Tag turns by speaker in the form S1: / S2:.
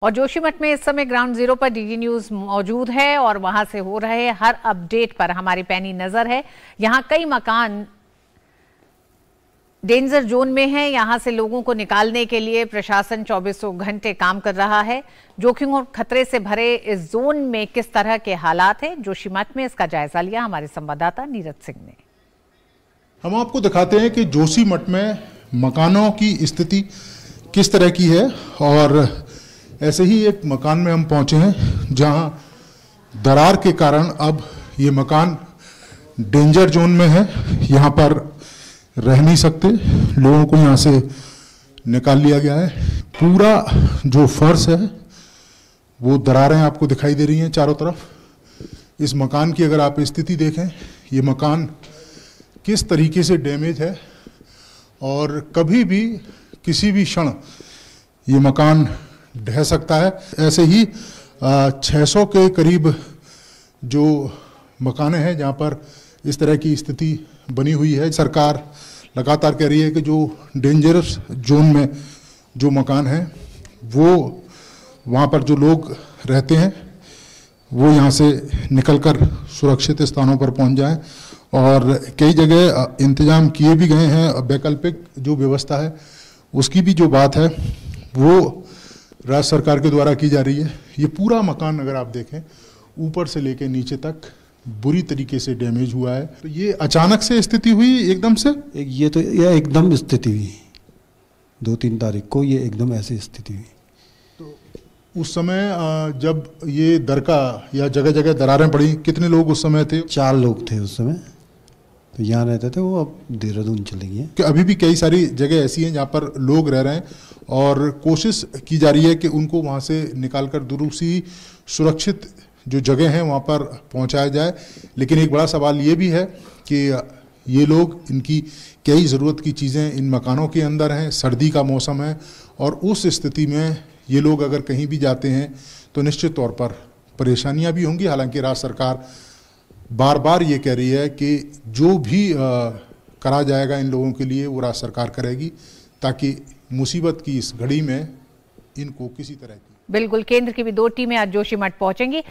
S1: और जोशीमठ में इस समय ग्राउंड जीरो पर डीडी न्यूज मौजूद है और वहां से हो रहे हर अपडेट पर हमारी पैनी नजर है। यहां कई मकान डेंजर जोन में हैं। यहां से लोगों को निकालने के लिए प्रशासन 24 घंटे काम कर रहा है। जोखिम और खतरे से भरे इस जोन में किस तरह के हालात हैं, जोशीमठ में इसका जायजा लिया हमारे संवाददाता नीरज सिंह ने।
S2: हम आपको दिखाते हैं कि जोशीमठ में मकानों की स्थिति किस तरह की है। और ऐसे ही एक मकान में हम पहुंचे हैं जहां दरार के कारण अब ये मकान डेंजर जोन में है। यहाँ पर रह नहीं सकते, लोगों को यहाँ से निकाल लिया गया है। पूरा जो फर्श है वो दरारें आपको दिखाई दे रही हैं चारों तरफ। इस मकान की अगर आप स्थिति देखें, ये मकान किस तरीके से डैमेज है और कभी भी किसी भी क्षण ये मकान ढह सकता है। ऐसे ही 600 के करीब जो मकाने हैं जहाँ पर इस तरह की स्थिति बनी हुई है। सरकार लगातार कह रही है कि जो डेंजरस जोन में जो मकान हैं वो वहाँ पर जो लोग रहते हैं वो यहाँ से निकलकर सुरक्षित स्थानों पर पहुँच जाएं। और कई जगह इंतजाम किए भी गए हैं। वैकल्पिक जो व्यवस्था है उसकी भी जो बात है वो राज्य सरकार के द्वारा की जा रही है। ये पूरा मकान अगर आप देखें ऊपर से लेकर नीचे तक बुरी तरीके से डैमेज हुआ है। तो ये अचानक से स्थिति हुई एकदम से,
S3: ये एकदम स्थिति हुई 2-3 तारीख को, ये एकदम ऐसी स्थिति हुई।
S2: तो उस समय जब ये दरका या जगह जगह दरारें पड़ी, कितने लोग उस समय थे?
S3: 4 लोग थे उस समय, तो यहाँ रहते थे, वो अब देहरादून चले गए हैं।
S2: कि अभी भी कई सारी जगह ऐसी हैं जहाँ पर लोग रह रहे हैं और कोशिश की जा रही है कि उनको वहाँ से निकालकर दूसरी सुरक्षित जो जगह हैं वहाँ पर पहुँचाया जाए। लेकिन एक बड़ा सवाल ये भी है कि ये लोग, इनकी कई ज़रूरत की चीज़ें इन मकानों के अंदर हैं, सर्दी का मौसम है और उस स्थिति में ये लोग अगर कहीं भी जाते हैं तो निश्चित तौर पर परेशानियाँ भी होंगी। हालांकि राज्य सरकार बार बार ये कह रही है कि जो भी करा जाएगा इन लोगों के लिए वो राज्य सरकार करेगी, ताकि मुसीबत की इस घड़ी में इनको किसी तरह की।
S1: बिल्कुल, केंद्र की भी 2 टीमें आज जोशीमठ पहुंचेंगी।